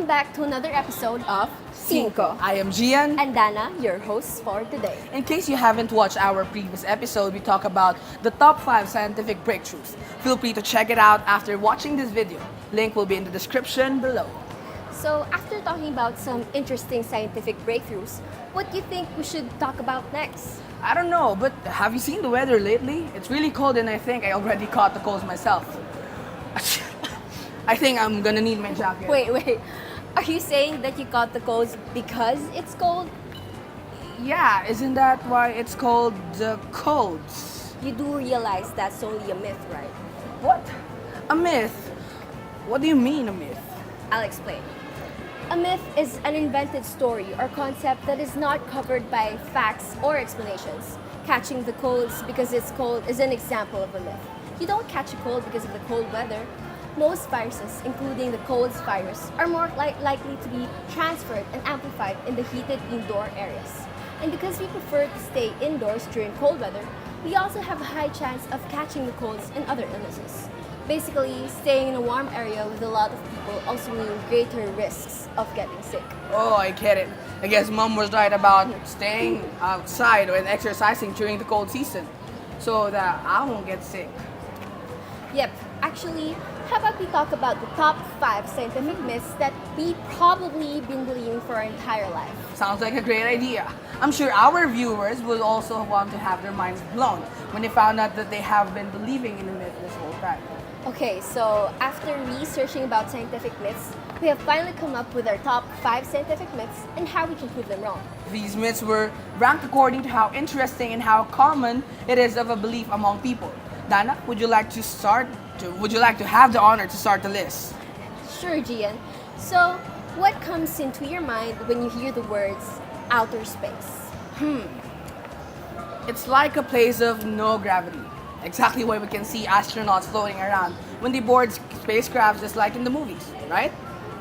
back to another episode of Cinco. I am Gian. And Dana, your hosts for today. In case you haven't watched our previous episode, we talk about the top 5 scientific breakthroughs. Feel free to check it out after watching this video. Link will be in the description below. So, after talking about some interesting scientific breakthroughs, what do you think we should talk about next? I don't know, but have you seen the weather lately? It's really cold and I think I already caught the colds myself. I think I'm gonna need my jacket. Wait. Are you saying that you caught the colds because it's cold? Yeah, isn't that why it's called the colds? You do realize that's only a myth, right? What? A myth? What do you mean a myth? I'll explain. A myth is an invented story or concept that is not covered by facts or explanations. Catching the colds because it's cold is an example of a myth. You don't catch a cold because of the cold weather. Most viruses, including the colds virus, are more likely to be transferred and amplified in the heated indoor areas. And because we prefer to stay indoors during cold weather, we also have a high chance of catching the colds and other illnesses. Basically, staying in a warm area with a lot of people also means greater risks of getting sick. Oh, I get it. I guess mom was right about staying outside and exercising during the cold season so that I won't get sick. Yep, actually, how about we talk about the top 5 scientific myths that we probably been believing for our entire life? Sounds like a great idea. I'm sure our viewers will also want to have their minds blown when they found out that they have been believing in the myth this whole time. Okay, so after researching about scientific myths, we have finally come up with our top 5 scientific myths and how we can prove them wrong. These myths were ranked according to how interesting and how common it is of a belief among people. Dana, would you like to have the honor to start the list? Sure, Gian. So, what comes into your mind when you hear the words outer space? It's like a place of no gravity. Exactly why we can see astronauts floating around when they board spacecrafts just like in the movies, right?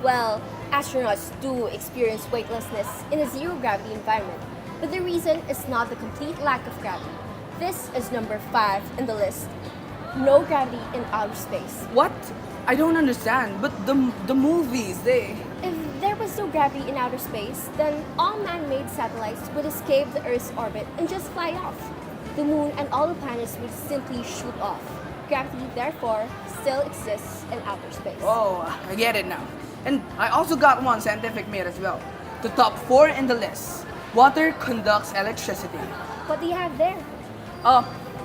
Well, astronauts do experience weightlessness in a zero gravity environment, but the reason is not the complete lack of gravity. This is number 5 in the list. No gravity in outer space. What? I don't understand, but the movies, they... If there was no gravity in outer space, then all man-made satellites would escape the Earth's orbit and just fly off. The moon and all the planets would simply shoot off. Gravity, therefore, still exists in outer space. Oh, I get it now. And I also got one scientific myth as well. The top 4 in the list. Water conducts electricity. What do you have there?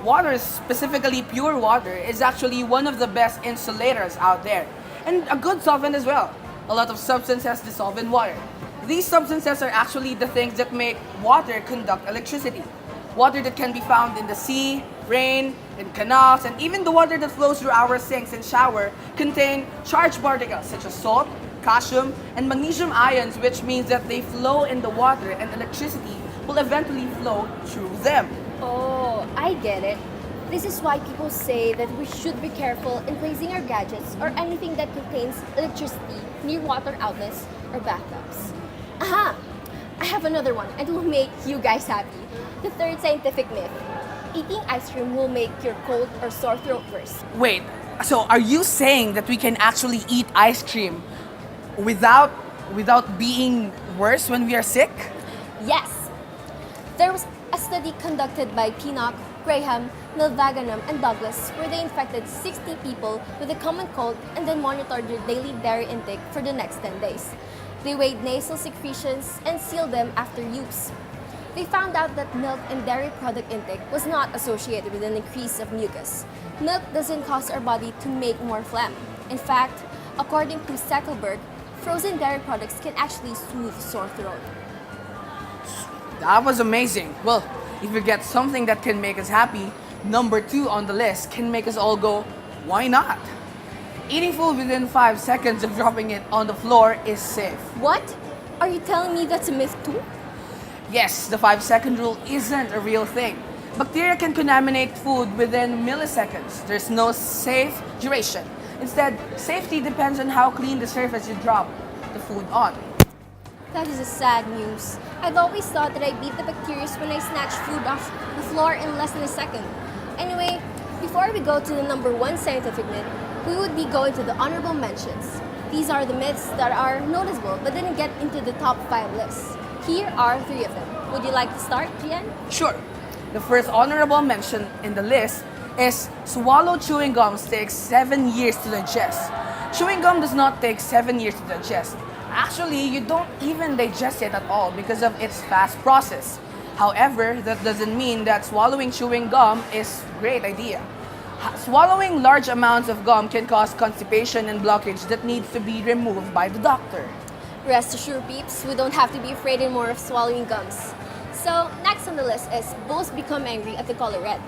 Water, specifically pure water, is actually one of the best insulators out there. And a good solvent as well. A lot of substances dissolve in water. These substances are actually the things that make water conduct electricity. Water that can be found in the sea, rain, in canals, and even the water that flows through our sinks and shower contain charged particles such as salt, calcium, and magnesium ions, which means that they flow in the water and electricity will eventually flow through them. Oh, I get it. This is why people say that we should be careful in placing our gadgets or anything that contains electricity near water outlets or bathtubs. Aha! I have another one and it will make you guys happy. The 3rd scientific myth. Eating ice cream will make your cold or sore throat worse. Wait, so are you saying that we can actually eat ice cream without being worse when we are sick? Yes! There was a study conducted by Pinnock, Graham, Milvaganam, and Douglas where they infected 60 people with a common cold and then monitored their daily dairy intake for the next 10 days. They weighed nasal secretions and sealed them after use. They found out that milk and dairy product intake was not associated with an increase of mucus. Milk doesn't cause our body to make more phlegm. In fact, according to Steckelberg, frozen dairy products can actually soothe sore throat. That was amazing. Well, if we get something that can make us happy, number 2 on the list can make us all go, why not? Eating food within 5 seconds of dropping it on the floor is safe. What? Are you telling me that's a myth too? Yes, the 5-second rule isn't a real thing. Bacteria can contaminate food within milliseconds. There's no safe duration. Instead, safety depends on how clean the surface you drop the food on. That is a sad news. I've always thought that I beat the bacteria when I snatch food off the floor in less than a second. Anyway, before we go to the number 1 scientific myth, we would be going to the honorable mentions. These are the myths that are noticeable but didn't get into the top 5 lists. Here are 3 of them. Would you like to start, Gian? Sure. The first honorable mention in the list is swallow chewing gums takes 7 years to digest. Chewing gum does not take 7 years to digest. Actually, you don't even digest it at all because of its fast process. However, that doesn't mean that swallowing chewing gum is a great idea. Swallowing large amounts of gum can cause constipation and blockage that needs to be removed by the doctor. Rest assured, peeps, we don't have to be afraid anymore of swallowing gums. So, next on the list is bulls become angry at the color red.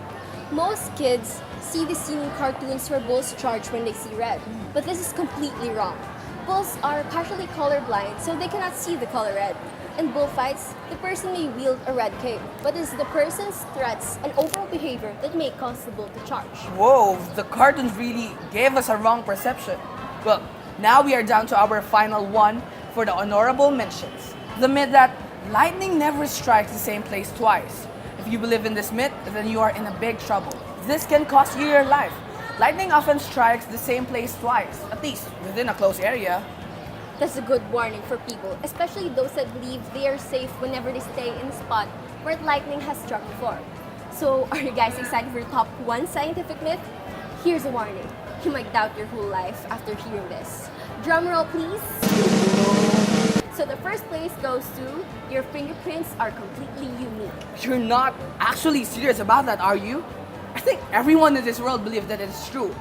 Most kids see this scene in cartoons where bulls charge when they see red, but this is completely wrong. Bulls are partially colorblind, so they cannot see the color red. In bullfights, the person may wield a red cape, but it's the person's threats and overall behavior that may cause the bull to charge. Whoa, the cartoons really gave us a wrong perception. Well, now we are down to our final one for the honorable mentions. The myth that lightning never strikes the same place twice. If you believe in this myth, then you are in a big trouble. This can cost you your life. Lightning often strikes the same place twice, at least within a close area. That's a good warning for people, especially those that believe they are safe whenever they stay in a spot where lightning has struck before. So, are you guys excited for the top 1 scientific myth? Here's a warning. You might doubt your whole life after hearing this. Drum roll, please. So the first place goes to your fingerprints are completely unique. You're not actually serious about that, are you? I think everyone in this world believes that it's true.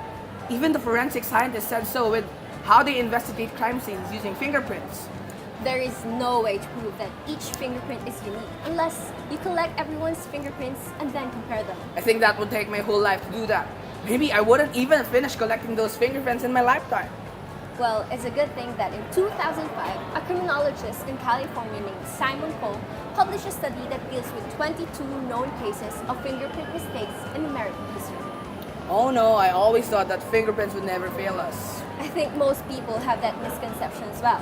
Even the forensic scientists said so with how they investigate crime scenes using fingerprints. There is no way to prove that each fingerprint is unique unless you collect everyone's fingerprints and then compare them. I think that would take my whole life to do that. Maybe I wouldn't even finish collecting those fingerprints in my lifetime. Well, it's a good thing that in 2005, a criminologist in California named Simon Cole published a study that deals with 22 known cases of fingerprint mistakes in American history. Oh no, I always thought that fingerprints would never fail us. I think most people have that misconception as well.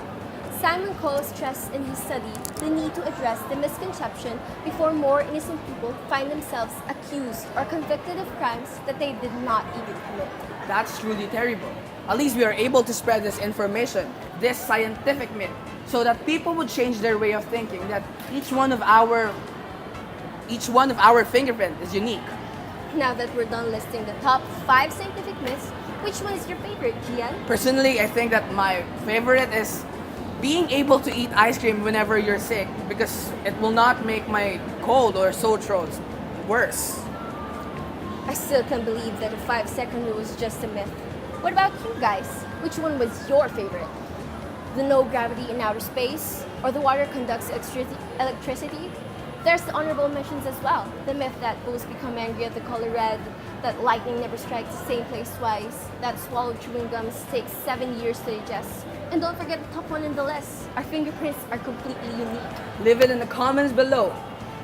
Simon Cole stressed in his study the need to address the misconception before more innocent people find themselves accused or convicted of crimes that they did not even commit. That's truly terrible. At least we are able to spread this information, this scientific myth, so that people would change their way of thinking that each one of our fingerprint is unique. Now that we're done listing the top 5 scientific myths, which one is your favorite, Gian? Personally, I think that my favorite is being able to eat ice cream whenever you're sick because it will not make my cold or sore throats worse. I still can't believe that the 5-second rule was just a myth. What about you guys? Which one was your favorite? The no gravity in outer space? Or the water conducts electricity? There's the honorable mentions as well. The myth that bulls become angry at the color red, that lightning never strikes the same place twice, that swallowed chewing gums takes 7 years to digest. And don't forget the top one in the list. Our fingerprints are completely unique. Leave it in the comments below.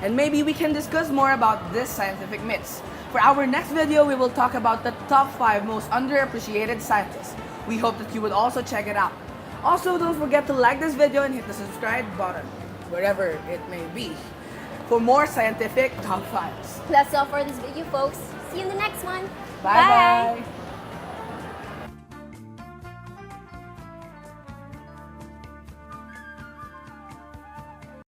And maybe we can discuss more about this scientific myths. For our next video, we will talk about the top 5 most underappreciated scientists. We hope that you would also check it out. Also, don't forget to like this video and hit the subscribe button, wherever it may be, for more scientific top 5s. That's all for this video, folks. See you in the next one. Bye bye!